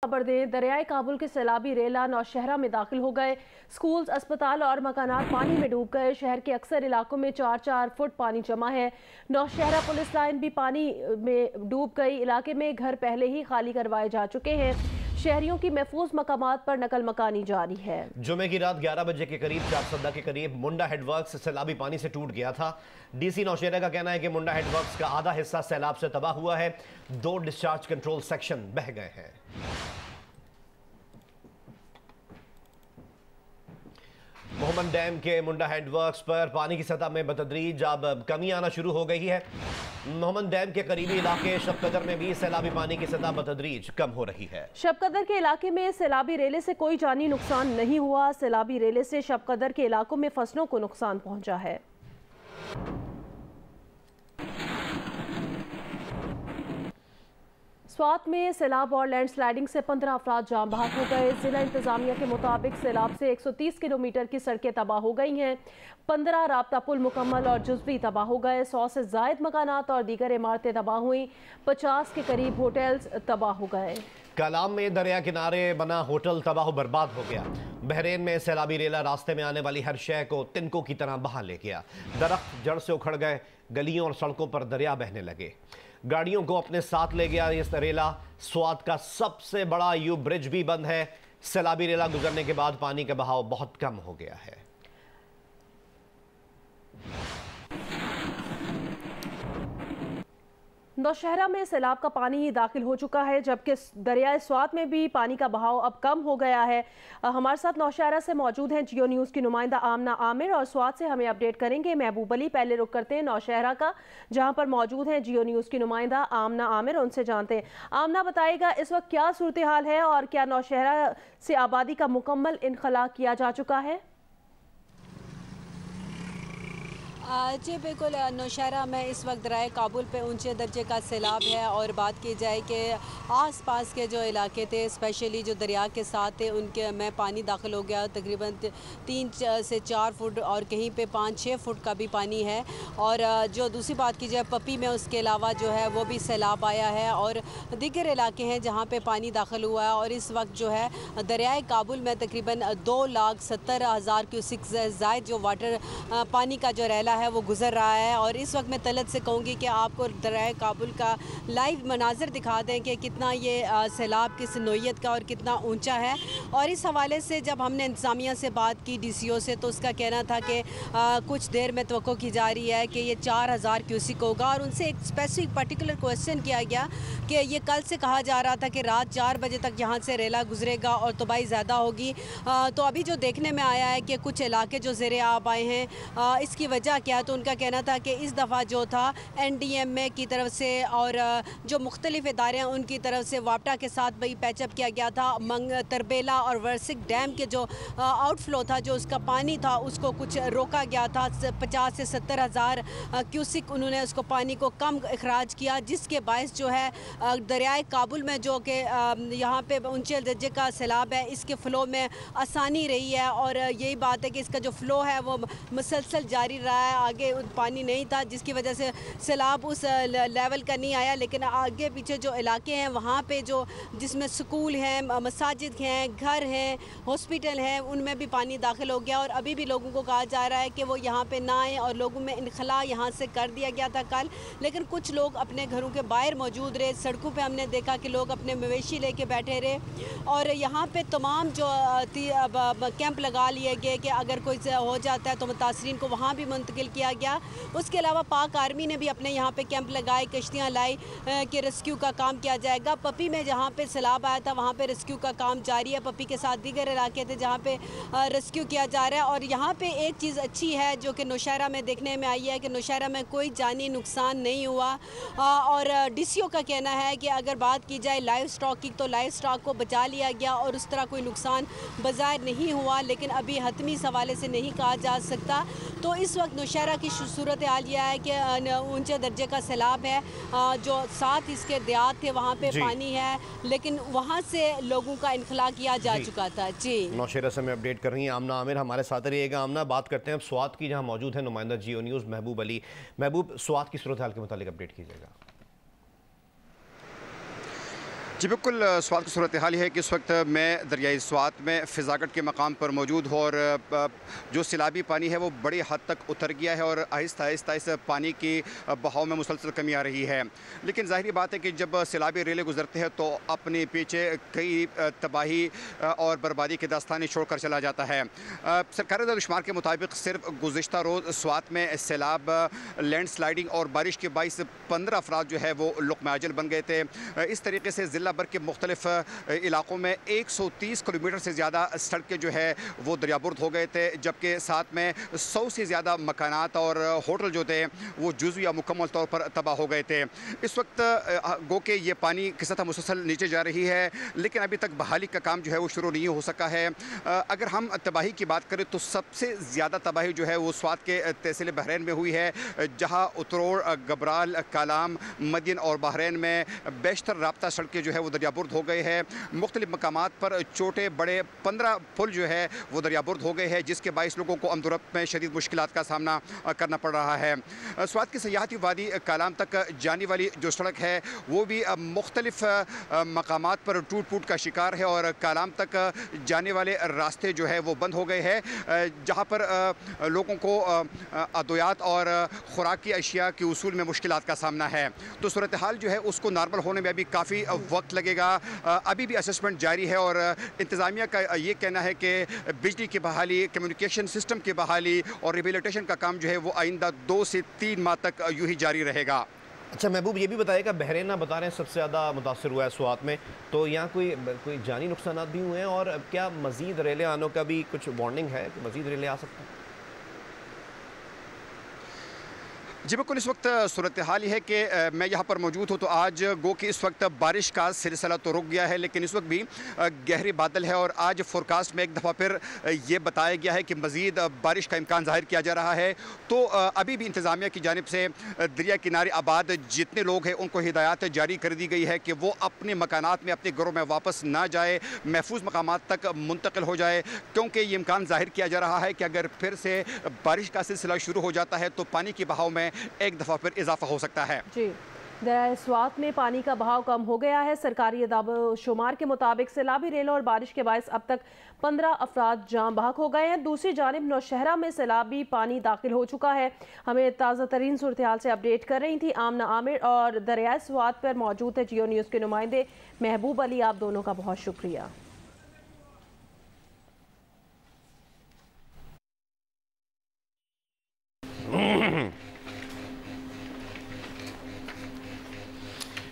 खबर दें, दरियाए काबुल के सैलाबी रेला नौशहरा में दाखिल हो गए। स्कूल्स, अस्पताल और मकानात पानी में डूब गए। शहर के अक्सर इलाकों में 4-4 फुट पानी जमा है। नौशहरा पुलिस लाइन भी पानी में डूब गई। इलाके में घर पहले ही खाली करवाए जा चुके हैं। शहरियों की महफूज मकामात पर नकल मकानी जारी है। जुमे की रात 11 बजे के करीब चारसदा के करीब मुंडा हेडवर्क्स सैलाबी पानी से टूट गया था। डीसी नौशहरा का कहना है कि मुंडा हेडवर्क्स का आधा हिस्सा सैलाब से तबाह हुआ है। 2 डिस्चार्ज कंट्रोल सेक्शन बह गए हैं। मोहम्मद डैम के मुंडा हेडवर्क्स पर पानी की सतह में बतदरीज अब कमी आना शुरू हो गई है। मोहम्मद डैम के करीबी इलाके शबकदर में भी सैलाबी पानी की सतह बतदरीज कम हो रही है। शबकदर के इलाके में सैलाबी रेले से कोई जानी नुकसान नहीं हुआ। सैलाबी रेले से शबकदर के इलाकों में फसलों को नुकसान पहुंचा है। स्वात में सैलाब और लैंडस्लाइडिंग से 15 अफराद जान बहक हो गए। जिला इंतजामिया के मुताबिक सैलाब से 130 किलोमीटर की सड़कें तबाह हो गई हैं। 15 राब्ता पुल मुकम्मल और जुज़वी तबाह हो गए। 100 से ज़ायद मकानात और दीगर इमारतें तबाह हुई। 50 के करीब होटल्स तबाह हो गए। कलाम में दरिया किनारे बना होटल तबाह बर्बाद हो गया। बहरेन में सैलाबी रेला रास्ते में आने वाली हर शय को तिनकों की तरह बहा ले गया। दरख्त जड़ से उखड़ गए। गलियों और सड़कों पर दरिया बहने लगे। गाड़ियों को अपने साथ ले गया ये रेला। स्वात का सबसे बड़ा यू ब्रिज भी बंद है। सैलाबी रेला गुजरने के बाद पानी का बहाव बहुत कम हो गया है। नौशहरा में सैलाब का पानी दाखिल हो चुका है, जबकि दरियाए स्वात में भी पानी का बहाव अब कम हो गया है। हमारे साथ नौशहरा से मौजूद हैं जियो न्यूज़ की नुमाइंदा आमना आमिर और स्वात से हमें अपडेट करेंगे महबूब अली। पहले रुक करते हैं नौशहरा का, जहां पर मौजूद हैं जियो न्यूज़ की नुमाइंदा आमना आमिर। उनसे जानते हैं। आमना, बताइएगा इस वक्त क्या सूरत हाल है और क्या नौशहरा से आबादी का मुकम्मल इनखला किया जा चुका है? जी बिल्कुल, नौशहरा में इस वक्त दरियाए काबुल पे ऊंचे दर्जे का सैलाब है। और बात की जाए कि आसपास के जो इलाके थे, स्पेशली जो दरिया के साथ थे, उनके में पानी दाखिल हो गया। तकरीबन 3 से 4 फुट और कहीं पे 5-6 फुट का भी पानी है। और जो दूसरी बात की जाए पप्पी में, उसके अलावा जो है वो भी सैलाब आया है और दीगर इलाके हैं जहाँ पे पानी दाखिल हुआ है। और इस वक्त जो है दरियाए काबुल में तकरीबन 2,70,000 क्यूसिक ज़ायद जो वाटर पानी का जो रेला है वो गुजर रहा है। और इस वक्त मैं तलत से कहूँगी कि आपको दरियाए काबुल का लाइव मनाजर दिखा दें कि कितना ये सैलाब किस नोयत का और कितना ऊंचा है। और इस हवाले से जब हमने इंतज़ामिया से बात की, DCO से, तो उसका कहना था कि कुछ देर में तवक्को की जा रही है कि ये 4,000 क्यूसिक होगा। और उनसे एक स्पेसिफिक पर्टिकुलर क्वेश्चन किया गया कि ये कल से कहा जा रहा था कि रात 4 बजे तक यहाँ से रेला गुजरेगा और तबाही ज़्यादा होगी। तो अभी जो देखने में आया है कि कुछ इलाके जो ज़ेरे आब आए हैं, इसकी वजह क्या? तो उनका कहना था कि इस दफ़ा जो था NDMA की तरफ से और जो मुख्तलिफ इदारे हैं उनकी तरफ से वापटा के साथ भी पैचअप किया गया था। तरबेला और वर्सिक डैम के जो आउटफ्लो था, जो उसका पानी था, उसको कुछ रोका गया था। 50 से 70,000 क्यूसिक उन्होंने उसको पानी को कम अखराज किया, जिसके बायस जो है दरियाए काबुल में जो कि यहाँ पे ऊंचे दर्जे का सैलाब है, इसके फ़्लो में आसानी रही है। और यही बात है कि इसका जो फ़्लो है वो मुसलसल जारी रहा है। आगे पानी नहीं था जिसकी वजह से सैलाब उस लेवल का नहीं आया। लेकिन आगे पीछे जो इलाके हैं वहाँ पे जो जिसमें स्कूल हैं, मसाजिद हैं, घर हैं, हॉस्पिटल हैं, उनमें भी पानी दाखिल हो गया। और अभी भी लोगों को कहा जा रहा है कि वो यहाँ पे ना आएँ और लोगों में इनखला यहाँ से कर दिया गया था कल। लेकिन कुछ लोग अपने घरों के बाहर मौजूद रहे। सड़कों पे हमने देखा कि लोग अपने मवेशी लेके बैठे रहे। और यहाँ पे तमाम जो कैंप लगा लिए गए कि अगर कोई हो जाता है तो मुतासरीन को वहाँ भी मुंतकिल किया गया। उसके अलावा पाक आर्मी ने भी अपने यहाँ पे कैंप लगाए, कश्तियाँ लाई कि रेस्क्यू का काम किया जाएगा। पप्पी में जहाँ पे सैलाब आया था वहाँ पे रेस्क्यू का काम जारी है। पप्पी के साथ दीगर इलाके थे जहाँ पे रेस्क्यू किया जा रहा है। और यहाँ पे एक चीज़ अच्छी है जो कि नौशहरा में देखने में आई है कि नौशहरा में कोई जानी नुकसान नहीं हुआ। और DCO का कहना है कि अगर बात की जाए लाइव स्टॉक की, तो लाइव स्टॉक को बचा लिया गया और उस तरह कोई नुकसान बज़ाहिर नहीं हुआ। लेकिन अभी हतमी इस हवाले से नहीं कहा जा सकता। तो इस वक्त नौशहरा की सूरत हाल यह है कि ऊंचे दर्जे का सैलाब है, जो साथ इसके देहात थे वहाँ पे पानी है, लेकिन वहाँ से लोगों का इनखला किया जा चुका था। जी, नौशहरा से मैं अपडेट कर रही हैं आमना आमिर, हमारे साथ रहिएगा। आमना, बात करते हैं अब स्वात की, जहाँ मौजूद है नुमाइंदा जियो न्यूज़ महबूब अली। महबूब, स्वात की सूरत हाल के मुतालिक अपडेट कीजिएगा। जी बिल्कुल, स्वात की सूरत हाल है कि इस वक्त मैं दरियाई स्वात में फिजागट के मकाम पर मौजूद हूँ और जो सैलाबी पानी है वो बड़ी हद तक उतर गया है और आहिस्ता आहिस्ता इस पानी की बहाव में मुसलसल कमी आ रही है। लेकिन ज़ाहिर बात है कि जब सैलाबी रेले गुजरते हैं तो अपने पीछे कई तबाही और बर्बादी की दास्तानें छोड़ कर चला जाता है। सरकारी दानिशमार के मुताबिक सिर्फ गुज़िश्ता रोज़ स्वात में सैलाब, लैंड स्लाइडिंग और बारिश के बाइस 15 अफराद जो है वो लुक़्मा अजल बन गए थे। इस तरीके से ज़िला भर के मुख्तलिफ इलाकों में 130 किलोमीटर से ज़्यादा सड़कें जो है वो दरियाबुर्द हो गए थे, जबकि साथ में 100 से ज़्यादा मकानात और होटल जो थे वो जुज़वी या मुकम्मल तौर पर तबाह हो गए थे। इस वक्त गो के ये पानी की सतह मुसलसल नीचे जा रही है, लेकिन अभी तक बहाली का काम जो है वो शुरू नहीं हो सका है। अगर हम तबाही की बात करें तो सबसे ज़्यादा तबाही जो है वो स्वात के तहसील बहरैन में हुई है, जहाँ उतरोड़, गबराल, कालाम, मदीन और बहरैन में बेशतर राब्ता सड़कें जो है वो दरियाबुर्द हो गए हैं। मुख्तलिफ मकामात पर छोटे बड़े 15 पुल जो है वो दरियाबुर्द हो गए हैं, जिसके बाइस लोगों को अमदुरफ्त में शदीद मुश्किलात का सामना करना पड़ रहा है। स्वात की सयाहती वादी कालाम तक जाने वाली जो सड़क है वो भी मुख्तलिफ मकामात पर टूट फूट का शिकार है और कालाम तक जाने वाले रास्ते जो है वो बंद हो गए हैं, जहाँ पर लोगों को अद्वियात और खुराक की अशिया के उसूल में मुश्किलात का सामना है। तो सूरत हाल जो है उसको नॉर्मल होने में अभी काफ़ी वक्त लगेगा। अभी भी असेसमेंट जारी है और इंतज़ामिया का ये कहना है कि बिजली की बहाली, कम्युनिकेशन सिस्टम की बहाली और रिहेबिलिटेशन का काम जो है वो आइंदा 2 से 3 माह तक यूँ ही जारी रहेगा। अच्छा महबूब, ये भी बताइएगा, बहरीन बता रहे हैं सबसे ज़्यादा मुतासर हुआ है स्वात में, तो यहाँ कोई जानी नुकसान भी हुए हैं और क्या मज़ीद रेले आने का भी कुछ वार्निंग है कि मज़ीद रेले आ सकते हैं? जी बिल्कुल, इस वक्त सूरत हाल है कि मैं यहाँ पर मौजूद हूँ तो आज गो कि इस वक्त बारिश का सिलसिला तो रुक गया है, लेकिन इस वक्त भी गहरे बादल है और आज फोरकास्ट में एक दफ़ा फिर ये बताया गया है कि मज़ीद बारिश का इम्कान ज़ाहिर किया जा रहा है। तो अभी भी इंतज़ामिया की जानिब से दरिया किनारे आबाद जितने लोग हैं उनको हिदायत जारी कर दी गई है कि वो अपने मकानात में, अपने घरों में वापस ना जाए, महफूज मकामात तक मुंतकिल हो जाए, क्योंकि ये इम्कान ज़ाहिर किया जा रहा है कि अगर फिर से बारिश का सिलसिला शुरू हो जाता है तो पानी की बहाव में एक दफ़ा फिर इजाफा हो सकता है। जी, दरियाए स्वात में पानी का बहाव कम हो गया है। सरकारी शुमार के मुताबिक सैलाबी रेलों और बारिश के बायस अब तक 15 अफराद जान बहक हो गए हैं। दूसरी जानिब नौशहरा में सैलाबी पानी दाखिल हो चुका है। हमें ताज़ा तरीन सूरत हाल से अपडेट कर रही थी आमना आमिर और दरियाए स्वात पर मौजूद है जियो न्यूज़ के नुमाइंदे महबूब अली। आप दोनों का बहुत शुक्रिया।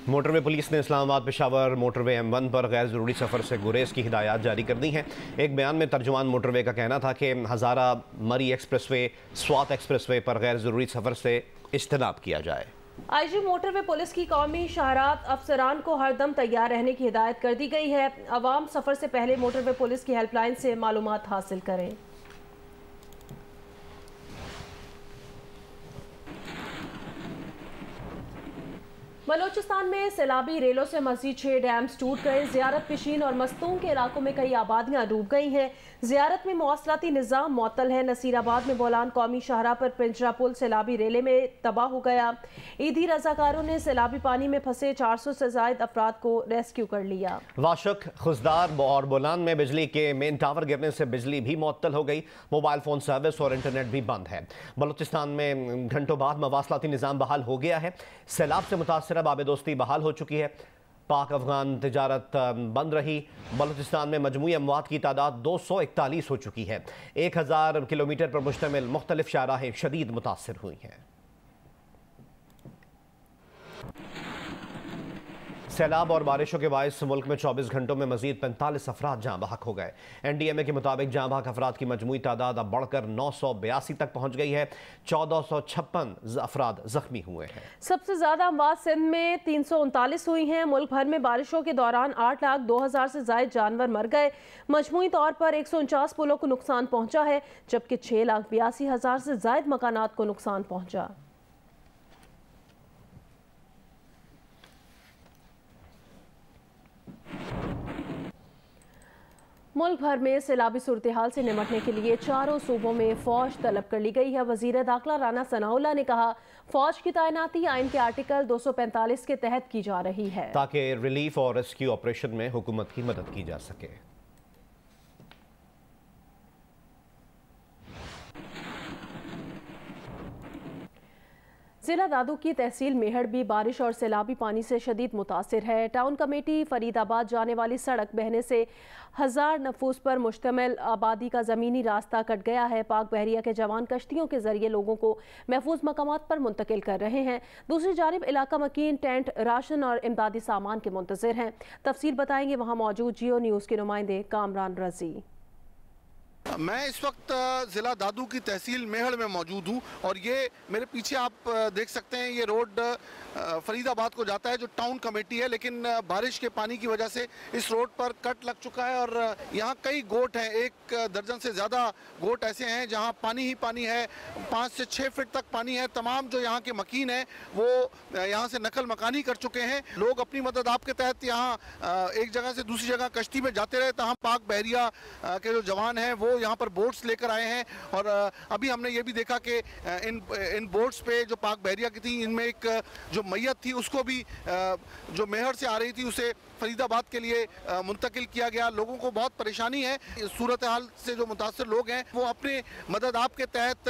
मोटरवे पुलिस ने इस्लामाबाद पेशावर मोटरवे M1 पर गैर ज़रूरी सफ़र से गुरेज की हिदायत जारी कर दी हैं। एक बयान में तर्जुमान मोटरवे का कहना था कि हज़ारा मरी एक्सप्रेसवे, स्वात एक्सप्रेसवे पर गैर ज़रूरी सफ़र से इज्तनाब किया जाए। IG मोटरवे पुलिस की कौमी शहरात अफसरान को हरदम तैयार रहने की हिदायत कर दी गई है। अवाम सफ़र से पहले मोटरवे पुलिस की हेल्पलाइन से मालूमात हासिल करें। बलोचिस्तान में सैलाबी रेलों से मजीद 6 डैम्स टूट गए। ज़ियारत पिशीन और मस्तूम के इलाकों में कई आबादियां डूब गई हैं। ज़ियारत में मौसलाती निज़ाम मुअत्तल है। नसीराबाद में बोलान कौमी शाहरा पर पिंजरा पुल सैलाबी रेले में तबाह हो गया। ईदी रजाकारों ने सैलाबी पानी में फंसे 400 से ज़ायद अफराद को रेस्क्यू कर लिया। वाशक, खुजदार और बोलान में बिजली के मेन टावर गिरने से बिजली भी मुअत्तल हो गई। मोबाइल फ़ोन सर्विस और इंटरनेट भी बंद है। बलोचिस्तान में घंटों बाद मवासलाती निज़ाम बहाल हो गया है। सैलाब से मुतासर आबेदोस्ती बहाल हो चुकी है। पाक अफगान तिजारत बंद रही। बलूचिस्तान में मजमूई अमवात की तादाद 241 हो चुकी है। 1000 किलोमीटर पर मुश्तमिल मुख्तलिफ शाहराहें शदीद मुतासर हुई हैं। सैलाब और बारिशों के बायस मुल्क में 24 घंटों में मजीद 45 अफराद जाँ बहक हो गए। NDMA के मुताबिक जाँ बहक अफराद की मजमूई तादाद अब बढ़कर 982 तक पहुँच गई है। 1456 अफराद जख्मी हुए हैं। सबसे ज़्यादा अमवात सिंध में 339 हुई हैं। मुल्क भर में बारिशों के दौरान 8,02,000 से ज़ायद जानवर मर गए। मजमूई तौर पर 149 पुलों को नुकसान पहुँचा है, जबकि 6,82,000 से ज़ायद मकानात को नुकसान पहुँचा। मुल्क भर में सैलाबी सूरत हाल से निपटने के लिए चारों सूबों में फौज तलब कर ली गई है। वजीर दाखिला राना सनाउल्लाह ने कहा, फौज की तैनाती आइन के आर्टिकल 245 के तहत की जा रही है ताकि रिलीफ और रेस्क्यू ऑपरेशन में हुकूमत की मदद की जा सके। जिला दादू की तहसील मेहड़ भी बारिश और सैलाबी पानी से शदीद मुतासिर है। टाउन कमेटी फरीदाबाद जाने वाली सड़क बहने से 1000 नफूस पर मुश्तमिल आबादी का ज़मीनी रास्ता कट गया है। पाक बहरिया के जवान कश्तियों के जरिए लोगों को महफूज मकामात पर मुंतकिल कर रहे हैं। दूसरी जानिब इलाका मकीन टेंट, राशन और इमदादी सामान के मुंतज़िर हैं। तफसील बताएंगे वहाँ मौजूद जियो न्यूज़ के नुमाइंदे कामरान रजी। मैं इस वक्त ज़िला दादू की तहसील मेहड़ में मौजूद हूँ और ये मेरे पीछे आप देख सकते हैं, ये रोड फरीदाबाद को जाता है जो टाउन कमेटी है, लेकिन बारिश के पानी की वजह से इस रोड पर कट लग चुका है और यहाँ कई गोट हैं। 1 दर्जन से ज़्यादा गोट ऐसे हैं जहाँ पानी ही पानी है, 5 से 6 फीट तक पानी है। तमाम जो यहाँ के मकीन हैं वो यहाँ से नकल मकानी कर चुके हैं। लोग अपनी मदद आपके तहत यहाँ एक जगह से दूसरी जगह कश्ती में जाते रहे, तहाँ पाक बहरिया के जो जवान हैं वो यहाँ पर बोट्स लेकर आए हैं और अभी हमने ये भी देखा कि इन बोट्स पे जो पाक बहरिया की थी, इनमें एक जो मैयत थी उसको भी जो मेहड़ से आ रही थी उसे फरीदाबाद के लिए मुंतकिल किया गया। लोगों को बहुत परेशानी है। सूरत हाल से जो मुतासर लोग हैं वो अपने मदद आपके तहत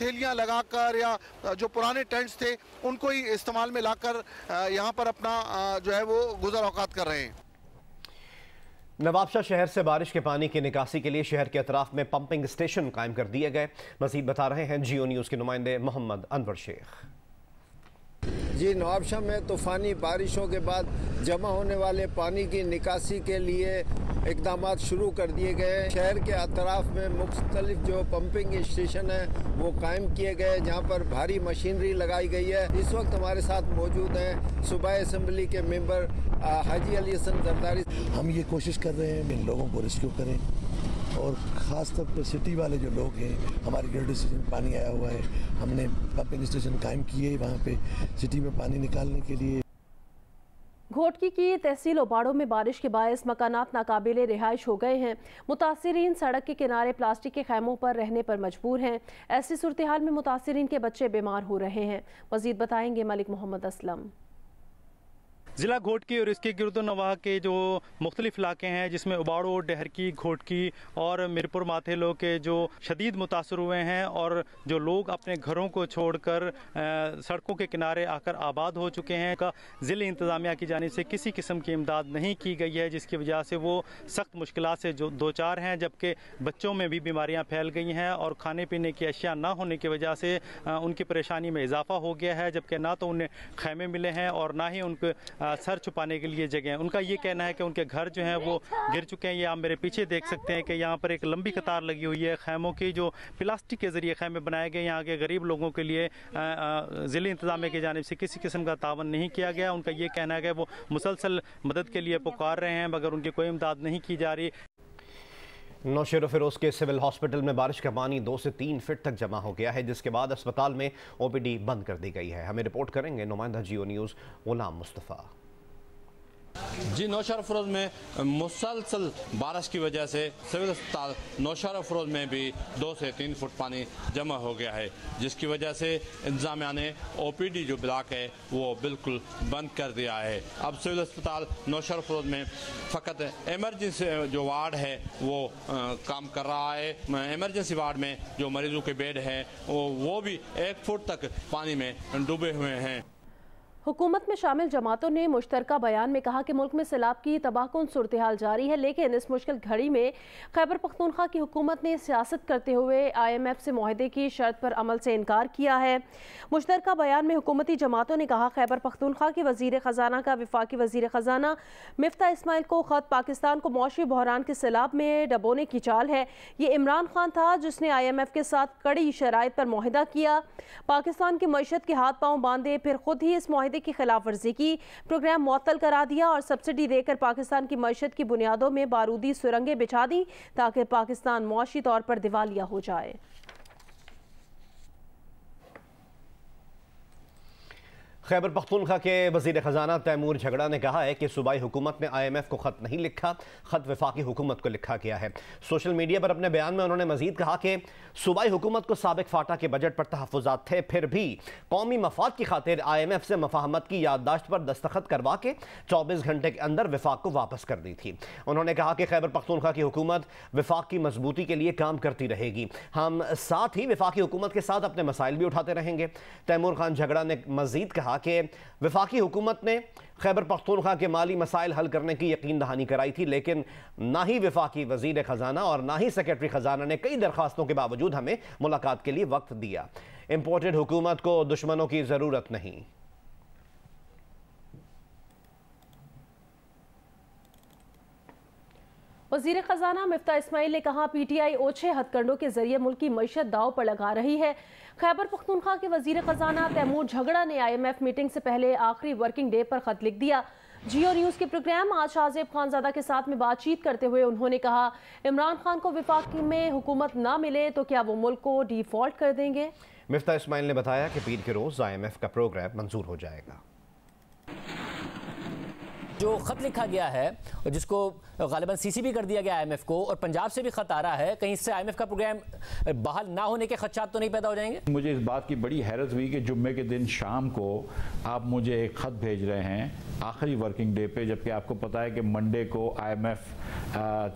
थैलियाँ लगाकर या जो पुराने टेंट्स थे उनको ही इस्तेमाल में लाकर यहाँ पर अपना जो है वो गुज़र औकात कर रहे हैं। नवाबशाह शहर से बारिश के पानी की निकासी के लिए शहर के अतराफ में पंपिंग स्टेशन कायम कर दिए गए। मज़ीद बता रहे हैं जियो न्यूज़ के नुमाइंदे मोहम्मद अनवर शेख। जी, नवाबशाह में तूफ़ानी बारिशों के बाद जमा होने वाले पानी की निकासी के लिए इक़दामात शुरू कर दिए गए। शहर के अतराफ में मुख्तलिफ जो पंपिंग स्टेशन हैं वो कायम किए गए, जहाँ पर भारी मशीनरी लगाई गई है। इस वक्त हमारे साथ मौजूद हैं सूबाई असम्बली के मेंबर हाजी अली हसन जरदारी। हम ये कोशिश कर रहे हैं इन लोगों को रेस्क्यू करें और ख़ास तौर पर सिटी वाले जो लोग हैं, हमारे रेडियो स्टेशन पानी आया हुआ है, हमने पंपिंग स्टेशन कायम किए वहाँ पे सिटी में पानी निकालने के लिए। घोटकी की तहसील ओबाड़ों में बारिश के बायस मकानात नाकाबिले रिहाइश हो गए हैं। मुतासिरीन सड़क के किनारे प्लास्टिक के खैमों पर रहने पर मजबूर हैं। ऐसी सूरत हाल में मुतासिरीन के बच्चे बीमार हो रहे हैं। मजीद बताएंगे मलिक मोहम्मद असलम। ज़िला घोटकी और इसके गिरदोनवाह के जो मुख्तलिफ इलाके हैं जिसमें उबाड़ो, डहरकी, घोटकी और मिरपुर माथेलो के जो शदीद मुतासर हुए हैं और जो लोग अपने घरों को छोड़कर सड़कों के किनारे आकर आबाद हो चुके हैं का ज़िला इंतज़ामिया की जानिब से किसी किस्म की इमदाद नहीं की गई है, जिसकी वजह से वो सख्त मुश्किलात से जो दो चार हैं, जबकि बच्चों में भी बीमारियाँ फैल गई हैं और खाने पीने की अशिया ना होने की वजह से उनकी परेशानी में इजाफा हो गया है। जबकि ना तो उन्हें खैमे मिले हैं और ना ही उनको सर छुपाने के लिए जगह। उनका ये कहना है कि उनके घर जो हैं वो गिर चुके हैं। ये आप मेरे पीछे देख सकते हैं कि यहाँ पर एक लंबी कतार लगी हुई है खैमों की, जो प्लास्टिक के ज़रिए खैमे बनाए गए। यहाँ के गरीब लोगों के लिए ज़िला इंतज़ामिया की जानिब से किसी किस्म का तावन नहीं किया गया। उनका ये कहना है कि वो मुसलसल मदद के लिए पुकार रहे हैं मगर उनकी कोई इमदाद नहीं की जा रही। नौशेर फिरोज के सिविल हॉस्पिटल में बारिश का पानी 2 से 3 फीट तक जमा हो गया है, जिसके बाद अस्पताल में OPD बंद कर दी गई है। हमें रिपोर्ट करेंगे नुमाइंदा जियो न्यूज़ गुलाम मुस्तफ़ा। जी, नौशहर फरोज में मुसलसल बारिश की वजह से सिविल अस्पताल नौशहर फरोज में भी 2 से 3 फुट पानी जमा हो गया है, जिसकी वजह से इंतजामिया ने OPD जो ब्लॉक है वो बिल्कुल बंद कर दिया है। अब सिविल अस्पताल नौशहर फरोज में फ़कत एमरजेंसी जो वार्ड है वो काम कर रहा है। एमरजेंसी वार्ड में जो मरीजों के बेड हैं वो भी 1 फुट तक पानी में डूबे हुए हैं। हुकूमत में शामिल जमातों ने मुश्तरका बयान में कहा कि मुल्क में सैलाब की तबाहकुन सूरत हाल जारी है, लेकिन इस मुश्किल घड़ी में खैबर पख्तूनख्वा की हुकूमत ने सियासत करते हुए IMF से मुआहदे की शर्त पर अमल से इनकार किया है। मुश्तरका बयान में हुकूमती जमातों ने कहा, खैबर पख्तूनख्वा की वज़ीर ख़जाना का वफाकी वज़ीर ख़जाना मिफ्ता इस्माइल को ख़त पाकिस्तान को मौशी बहरान के सैलाब में डबोने की चाल है। ये इमरान खान था जिसने IMF के साथ कड़ी शराइत पर मुआहदा किया, पाकिस्तान की मईशत के हाथ पाँव बांधे, फिर खुद ही इस मुआहदे की खिलाफ वर्जी की, प्रोग्राम मुअत्तल करा दिया और सब्सिडी देकर पाकिस्तान की मईशत की बुनियादों में बारूदी सुरंगें बिछा दी ताकि पाकिस्तान मुआशी तौर पर दिवालिया हो जाए। खैबर पख्तूनख्वा के वज़ीर ख़जाना तैमूर झगड़ा ने कहा है कि सूबाई हुकूमत ने IMF को ख़त नहीं लिखा, ख़त वफाकी हुकूमत को लिखा गया है। सोशल मीडिया पर अपने बयान में उन्होंने मज़ीद कहा कि सूबाई हुकूमत को साबिक फाटा के बजट पर तहफ़्फ़ुज़ात थे, फिर भी कौमी मफाद की खातिर IMF से मफाहमत की याददाश्त पर दस्तखत करवा के 24 घंटे के अंदर वफाक को वापस कर दी थी। उन्होंने कहा कि खैबर पख्तूनख्वा की हुकूमत वफाक की मजबूती के लिए काम करती रहेगी। हम साथ ही वफाकी हुकूमत के साथ अपने मसाइल भी उठाते रहेंगे। तैमूर खान झगड़ा ने मज़ीद कहा कि वफाकी हुकूमत ने खैबर पख्तूनख्वा के माली मसाइल हल करने की यकीन दहानी कराई थी, लेकिन ना ही वफाकी वज़ीर ख़जाना और ना ही सेक्रेटरी ख़जाना ने कई दरख्वास्तों के बावजूद हमें मुलाकात के लिए वक्त दिया। इम्पोर्टेड हुकूमत को दुश्मनों की ज़रूरत नहीं। वज़ीर ख़जाना मिफ्ता इस्माइल ने कहा, PTI ओछे हथकंडों के जरिए मुल्क की मईशत दाव पर लगा रही है। खैबर पख्तूनख्वा के वज़ीर ख़जाना तैमूर झगड़ा ने IMF मीटिंग से पहले आखिरी वर्किंग डे पर ख़त लिख दिया। जियो न्यूज़ के प्रोग्राम आज शाहजेब खानज़ादा के साथ में बातचीत करते हुए उन्होंने कहा, इमरान खान को वफाक में हुकूमत ना मिले तो क्या वो मुल्क को डिफ़ॉल्ट कर देंगे। मिफ्ता इस्माइल ने बताया कि पीर के रोज़ IMF का प्रोग्राम मंजूर हो जाएगा। जो खत लिखा गया है जिसको गालिबन CC भी कर दिया गया IMF को, और पंजाब से भी खत आ रहा है, कहीं इससे IMF का प्रोग्राम बहाल ना होने के खदशात तो नहीं पैदा हो जाएंगे। मुझे इस बात की बड़ी हैरत हुई कि जुम्मे के दिन शाम को आप मुझे एक खत भेज रहे हैं आखिरी वर्किंग डे पे, जबकि आपको पता है कि मंडे को IMF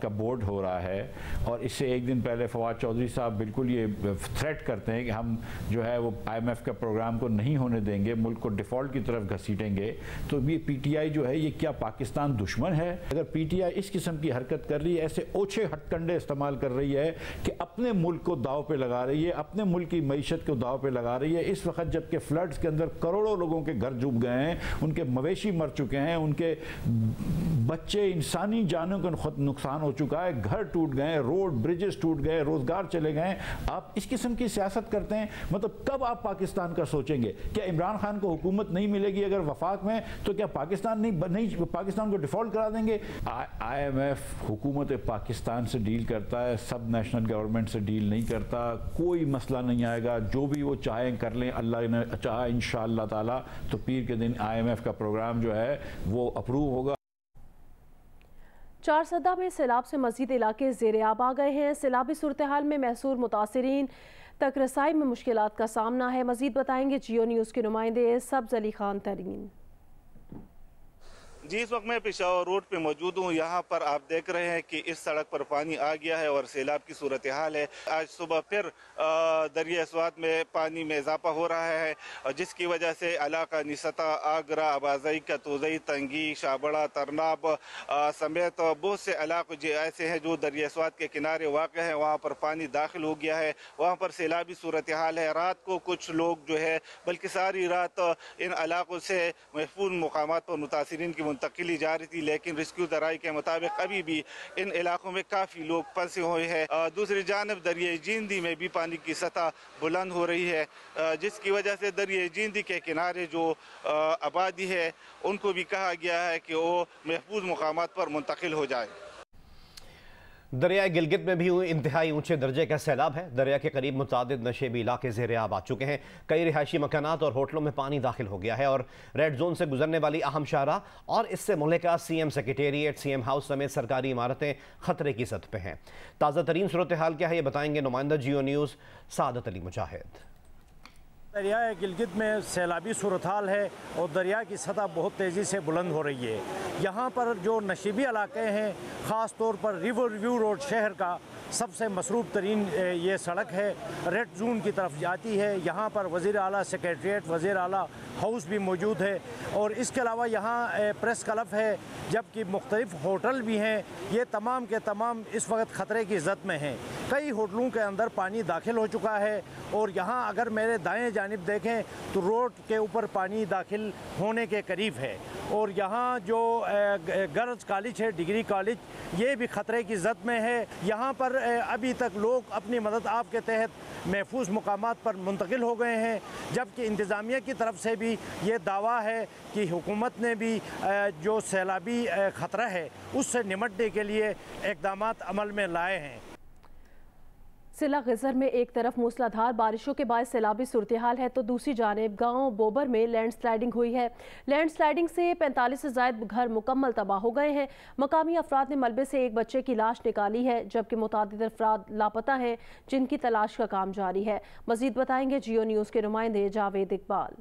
का बोर्ड हो रहा है, और इससे एक दिन पहले फवाद चौधरी साहब बिल्कुल ये थ्रेट करते हैं कि हम जो है वो IMF का प्रोग्राम को नहीं होने देंगे, मुल्क को डिफ़ॉल्ट की तरफ घसीटेंगे। तो ये PTI जो है ये क्या पाकिस्तान दुश्मन है? अगर PTI इस किस्म की हरकत कर रही है, ऐसे ओछे हथकंडे इस्तेमाल कर रही है कि अपने मुल्क को दाव पे लगा रही है, अपने मुल्क की मईशत को दाव पे लगा रही है, इस वक्त जबकि फ्लड्स के अंदर करोड़ों लोगों के घर डूब गए हैं, उनके मवेशी मर चुके हैं, उनके बच्चे, इंसानी जानों को नुकसान हो चुका है, घर टूट गए, रोड ब्रिजेस टूट गए, रोजगार चले गए। आप इस किस्म की सियासत करते हैं, मतलब कब आप पाकिस्तान का सोचेंगे? क्या इमरान खान को हुकूमत नहीं मिलेगी अगर वफाक में, तो क्या पाकिस्तान पाकिस्तान को डिफॉल्ट करा देंगे? IMF हुकूमत पाकिस्तान से डील करता है, सब नेशनल गवर्नमेंट से डील नहीं करता। कोई मसला नहीं आएगा, जो भी वो चाहें कर लें, अल्लाह ने चाहा इंशाअल्लाह ताला तो पीर के दिन IMF का प्रोग्राम जो है वो अप्रूव होगा। चारसदा में सैलाब से मज़ीद इलाके ज़ेर-ए-आब आ गए हैं। सैलाबी सूरत हाल में महसूर मुतासिरीन तक रसाई में मुश्किलात का सामना है। मज़ीद बताएंगे जियो न्यूज़ के नुमाइंदे सब्ज़ अली खान तरीन। जी, इस वक्त मैं पेशावर रोड पे मौजूद हूँ। यहाँ पर आप देख रहे हैं कि इस सड़क पर पानी आ गया है और सैलाब की सूरत हाल है। आज सुबह फिर दरिया स्वात में पानी में इजाफा हो रहा है, जिसकी वजह से इलाका निसता, आगरा, आबाजई, कतुजई, तंगी, शाबड़ा, तरनाब समेत बहुत से इलाके ऐसे हैं जो दरिया स्वात के किनारे वाक़ हैं। वहाँ पर पानी दाखिल हो गया है, वहाँ पर सैलाबी सूरत हाल है। रात को कुछ लोग जो है, बल्कि सारी रात इन इलाकों से महफूज मुकामात पर मुतासिरीन की मुंतकिली जा रही थी, लेकिन रेस्क्यू दराई के मुताबिक अभी भी इन इलाकों में काफ़ी लोग फंसे हुए हैं। दूसरी जानब दरिया जींदी में भी पानी की सतह बुलंद हो रही है, जिसकी वजह से दरिया जींदी के किनारे जो आबादी है उनको भी कहा गया है कि वो महफूज मुकामात पर मुंतकिल हो जाए। दरिया गिलगित में भी इंतहाई ऊंचे दर्जे का सैलाब है। दरिया के करीब मुतादिद नशेबी इलाके ज़ेर-ए-आब आ चुके हैं। कई रिहायशी मकानात और होटलों में पानी दाखिल हो गया है और रेड जोन से गुजरने वाली अहम शाहरा और इससे Mulka CM secretariat, CM house समेत सरकारी इमारतें खतरे की सतह पर हैं। ताज़ा तरीन सूरत हाल क्या है, ये बताएंगे नुमाइंदा जियो न्यूज़ सादत अली मुजाहिद। दरिया गिलगित में सैलाबी सूरत हाल है और दरिया की सतह बहुत तेज़ी से बुलंद हो रही है। यहाँ पर जो नशीबी इलाके हैं, ख़ास तौर पर रिवर व्यू रोड शहर का सबसे मसरूफ़ तरीन ये सड़क है, रेड जोन की तरफ जाती है। यहाँ पर वज़ीर आला सेक्रेटेरिएट, वज़ीर आला हाउस भी मौजूद है और इसके अलावा यहाँ प्रेस क्लब है, जबकि मुख्तलिफ होटल भी हैं। ये तमाम के तमाम इस वक्त ख़तरे की ज़द में हैं। कई होटलों के अंदर पानी दाखिल हो चुका है और यहाँ अगर मेरे दाएं जानिब देखें तो रोड के ऊपर पानी दाखिल होने के करीब है। और यहाँ जो गर्ल्स कॉलेज है, डिग्री कॉलेज, ये भी ख़तरे की ज़द में है। यहाँ पर अभी तक लोग अपनी मदद आप के तहत महफूज मुकामात पर मुंतकिल हो गए हैं, जबकि इंतज़ामिया की तरफ से भी ये दावा है कि हुकूमत ने भी जो सैलाबी ख़तरा है उससे निमटने के लिए इक़दामात अमल में लाए हैं। जिला गिजर में एक तरफ मूसलाधार बारिशों के बाद सैलाबी सूरत हाल है तो दूसरी जानिब गांव बोबर में लैंडस्लाइडिंग हुई है। लैंडस्लाइडिंग से 45 से ज़ायद घर मुकम्मल तबाह हो गए हैं। मकामी अफराद ने मलबे से एक बच्चे की लाश निकाली है जबकि मुतादिद अफराद लापता हैं जिनकी तलाश का काम जारी है। मजीद बताएंगे जियो न्यूज़ के नुमाइंदे जावेद इकबाल।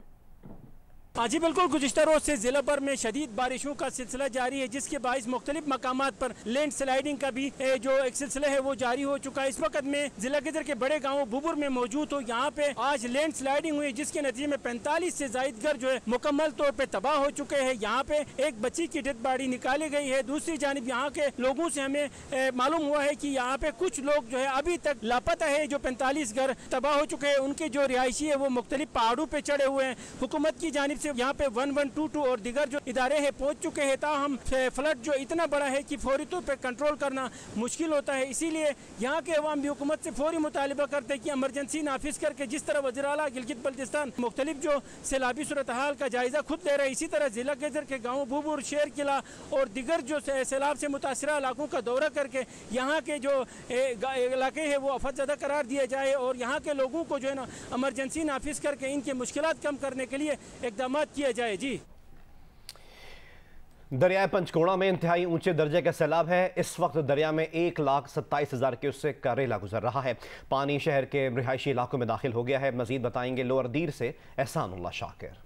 जी बिल्कुल, गुज़िश्ता रोज से जिला भर में शदीद बारिशों का सिलसिला जारी है जिसके बाइस मुख्तलिफ मकामात पर लैंड स्लाइडिंग का भी जो एक सिलसिला है वो जारी हो चुका है। इस वक्त में जिला गिदर के बड़े गाँव बुबुर में मौजूद हो, यहाँ पे आज लैंड स्लाइडिंग हुई जिसके नतीजे में 45 से जायद घर जो है मुकम्मल तौर पर तबाह हो चुके हैं। यहाँ पे एक बच्ची की डेड बॉडी निकाली गई है। दूसरी जानिब यहाँ के लोगों से हमें मालूम हुआ है कि यहाँ पे कुछ लोग जो है अभी तक लापता है। जो 45 घर तबाह हो चुके हैं उनके जो रिहायशी है वो मुख्तलिफ पहाड़ों पे चढ़े हुए हैं। हुकूमत की जानिब यहाँ पे 1122 और दीगर जो इदारे हैं पहुंच चुके हैं। ताहम फ्लड जो इतना बड़ा है कि फौरी तौर पर कंट्रोल करना मुश्किल होता है। इसीलिए यहाँ के अवाम भी हुकूमत से फौरी मुतालिबा करते हैं कि इमरजेंसी नाफिज करके जिस तरह वज़ीर आला गिलगित बल्तिस्तान मुख्तलिफ जो सैलाबी सूरत हाल का जायजा खुद ले रहे हैं, इसी तरह जिला गिदर के गाँव बुबुर, शेर किला और दीगर जो सैलाब से मुतासरा इलाकों का दौरा करके यहाँ के जो इलाके हैं वो अफतज़दा करार दिए जाए और यहाँ के लोगों को जो है ना इमरजेंसी नाफिज करके इनके मुश्किलात कम करने के लिए इक़दाम किए जाए। जी, दरिया पंचकोड़ा में इंतहाई ऊंचे दर्जे का सैलाब है। इस वक्त दरिया में 1,27,000 क्यूसेक का रेला गुजर रहा है। पानी शहर के रिहायशी इलाकों में दाखिल हो गया है। मजीद बताएंगे लोअर दीर से एहसानुल्लाह शाकिर।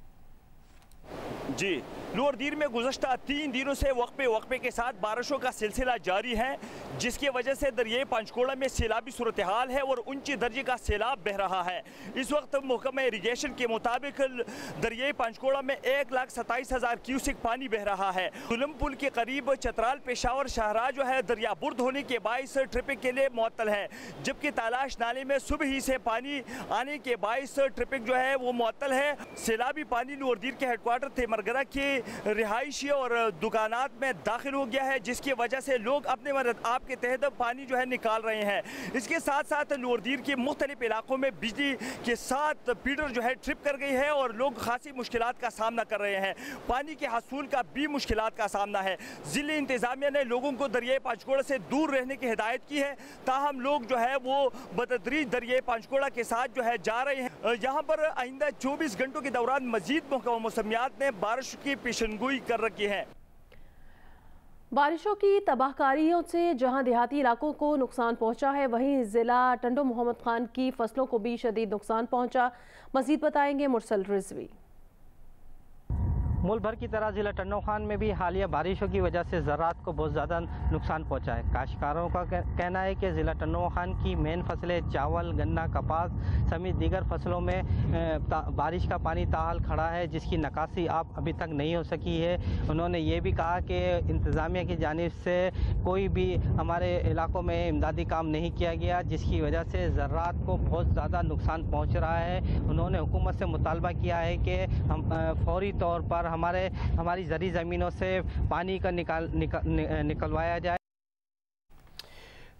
जी, लोअर दीर में गुज़श्ता 3 दिनों से वक्फे के साथ बारिशों का सिलसिला जारी है जिसकी वजह से दरिया पंचकोड़ा में सैलाबी सूरत हाल है और ऊंचे दर्जे का सैलाब बह रहा है। इस वक्त महकमा इरिगेशन के मुताबिक दरिया पंचकोड़ा में 1,27,000 क्यूसेक पानी बह रहा है। दुलम पुल के करीब चतराल पेशावर शाहराह जो है दरिया बुर्द होने के बाइस ट्रिपिंग के लिए मुअत्तल है, जबकि तालाश नाले में सुबह ही से पानी आने के बाइस ट्रिपिंग जो है वो मुअत्तल है। सैलाबी पानी लोअर दीर के हेडक्वार्टर थे मरगरा की रिहायशी और दुकानात में दाखिल हो गया है जिसकी वजह से लोग अपने मदद आप के तहत पानी जो है निकाल रहे हैं। इसके साथ साथ लोअर दीर के मुख्तलिफ इलाकों में बिजली के साथ फीडर जो है ट्रिप कर गई है और लोग खासी मुश्किलात का सामना कर रहे हैं। पानी के हसूल का भी मुश्किलात का सामना है। जिले इंतजामिया ने लोगों को दरिया पंचकोड़ा से दूर रहने की हिदायत की है, ताहम लोग जो है वो बतदरीज दरिया पंचकोड़ा के साथ जो है जा रहे हैं। यहाँ पर आइंदा 24 घंटों के दौरान मजीद मौसमियात ने बारिश की पेशनगोई कर रखी है। बारिशों की तबाहकारियों से जहां देहाती इलाकों को नुकसान पहुंचा है वहीं ज़िला टंडो मोहम्मद खान की फसलों को भी शदीद नुकसान पहुंचा। मज़ीद बताएंगे मुरसल रिजवी। मुल्क भर की तरह ज़िला टंडो खान में भी हालिया बारिशों की वजह से ज़राअत को बहुत ज़्यादा नुकसान पहुंचा है। काश्तकारों का कहना है कि ज़िला टंडो खान की मेन फसलें चावल, गन्ना, कपास समेत दीगर फसलों में बारिश का पानी ताहाल खड़ा है जिसकी निकासी अब अभी तक नहीं हो सकी है। उन्होंने ये भी कहा कि इंतज़ामिया की जानिब से कोई भी हमारे इलाकों में इमदादी काम नहीं किया गया जिसकी वजह से ज़राअत को बहुत ज़्यादा नुकसान पहुँच रहा है। उन्होंने हुकूमत से मुतालबा किया है कि हम फौरी तौर पर हमारी ज़री ज़मीनों से पानी का निकलवाया जाए।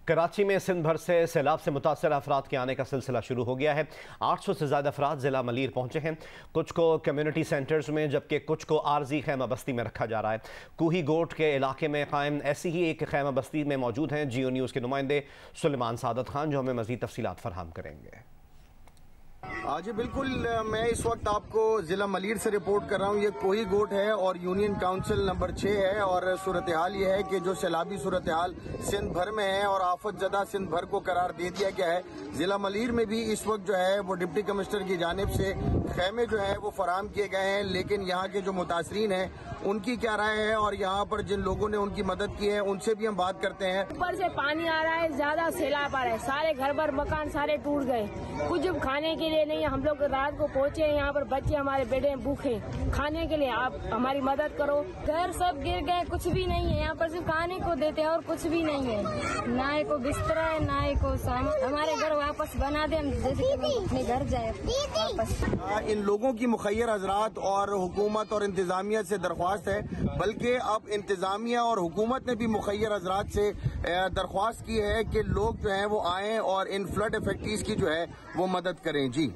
कराची में सिंध भर से सैलाब से मुतासर अफराद के आने का सिलसिला शुरू हो गया है। 800 से ज़्यादा अफराद ज़िला मलीर पहुंचे हैं। कुछ को कम्युनिटी सेंटर्स में जबकि कुछ को आर्जी खैमा बस्ती में रखा जा रहा है। कूही गोट के इलाके में कायम ऐसी ही एक खैमा बस्ती में मौजूद हैं जियो न्यूज़ के नुमाइंदे सुलेमान सादत खान जो हमें मज़ीद तफसीलात फराहम करेंगे। जी बिल्कुल, मैं इस वक्त आपको जिला मलीर से रिपोर्ट कर रहा हूँ। ये कोही गोट है और यूनियन काउंसिल नंबर 6 है और सूरत हाल ये है कि जो सैलाबी सूरत हाल सिंध भर में है और आफत ज़दा सिंध भर को करार दे दिया गया है। जिला मलीर में भी इस वक्त जो है वो डिप्टी कमिश्नर की जानिब से खैमे जो है वो फराहम किए गए हैं, लेकिन यहाँ के जो मुतासरीन हैं उनकी क्या राय है और यहाँ पर जिन लोगों ने उनकी मदद की है उनसे भी हम बात करते हैं। ऊपर से पानी आ रहा है, ज्यादा सैलाब आ रहा है, सारे घर भर मकान सारे टूट गए, कुछ खाने के लिए नहीं। हम लोग रात को पहुँचे, यहाँ पर बच्चे हमारे बेटे भूखे, खाने के लिए आप हमारी मदद करो। घर सब गिर गए, कुछ भी नहीं है यहाँ पर, सिर्फ खाने को देते हैं और कुछ भी नहीं है, ना ही को बिस्तरा है ना ही को सामान। हमारे घर वापस बना दे, हम जैसे अपने घर जाए वापस। इन लोगों की मुखैर हजरात और हुकूमत और इंतजामिया से दरख्वास्त है, बल्कि अब इंतजामिया और हुकूमत ने भी मुखैर हजरात से दरख्वास्त की है कि लोग जो है वो आएं और इन फ्लड इफेक्टीज की जो है वो मदद करें। जी,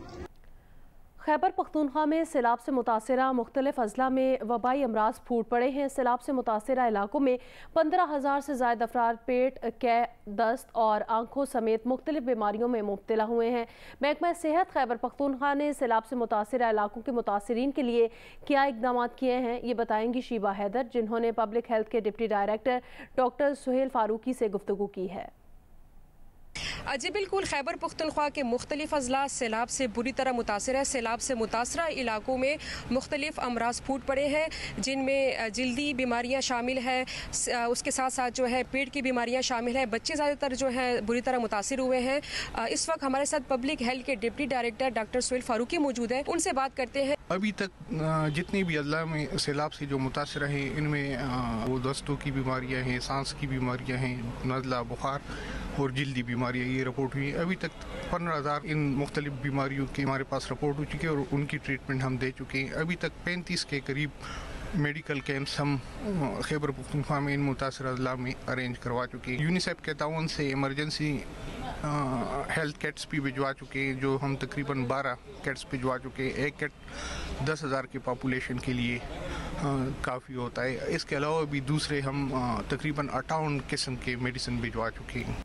खैबर पख्तूनख्वा में सैलाब से मुतासरा मुख्तलिफ अजला में वबाई अमराज फूट पड़े हैं। सैलाब से मुतासरा इलाकों में 15,000 से ज़ायद अफराद पेट, कै, दस्त और आंखों समेत मुख्तलिफ बीमारियों में मुब्तला हुए हैं। महकमा सेहत खैबर पख्तूनख्वा ने सैलाब से मुतासरा इलाकों के मुतासरीन के लिए क्या इक़दाम किए हैं, ये बताएंगी शीबा हैदर, जिन्होंने पब्लिक हेल्थ के deputy director doctor Suhail Farooqui से गुफ्तगू की है। जी बिल्कुल, खैबर पख्तूनख्वा के मुख्तलिफ अजला सैलाब से बुरी तरह मुतासर है। सैलाब से मुतासरा इलाकों में मुख्तलिफ अमराज फूट पड़े हैं, जिनमें जल्दी बीमारियाँ शामिल है, उसके साथ साथ जो है पेट की बीमारियाँ शामिल है। बच्चे ज़्यादातर जो है बुरी तरह मुतासर हुए हैं। इस वक्त हमारे साथ पब्लिक हेल्थ के deputy director doctor Suhail Farooqui मौजूद है, उनसे बात करते हैं। अभी तक जितने भी अजला में सैलाब से जो मुतासर हैं, इनमें वो दस्तों की बीमारियाँ हैं, सांस की बीमारियाँ हैं, नज़ला, बुखार और जल्दी बीमारियाँ ये रिपोर्ट हुई। अभी तक 15,000 इन मुख्तलिफ बीमारियों की हमारे पास रिपोर्ट हो चुकी है और उनकी ट्रीटमेंट हम दे चुके हैं। अभी तक 35 के करीब मेडिकल कैंप्स हम खैबर पख्तूनख्वा में इन मुतासर अजला में अरेंज करवा चुके हैं। यूनिसेफ के ताउन से इमरजेंसी हेल्थ किट्स भी भिजवा चुके हैं, जो हम तकरीबन 12 किट्स भिजवा चुके हैं। एक किट 10,000 की पॉपुलेशन के लिए काफ़ी होता है। इसके अलावा भी दूसरे हम तकरीबन 58 किस्म के मेडिसिन भिजवा चुके हैं।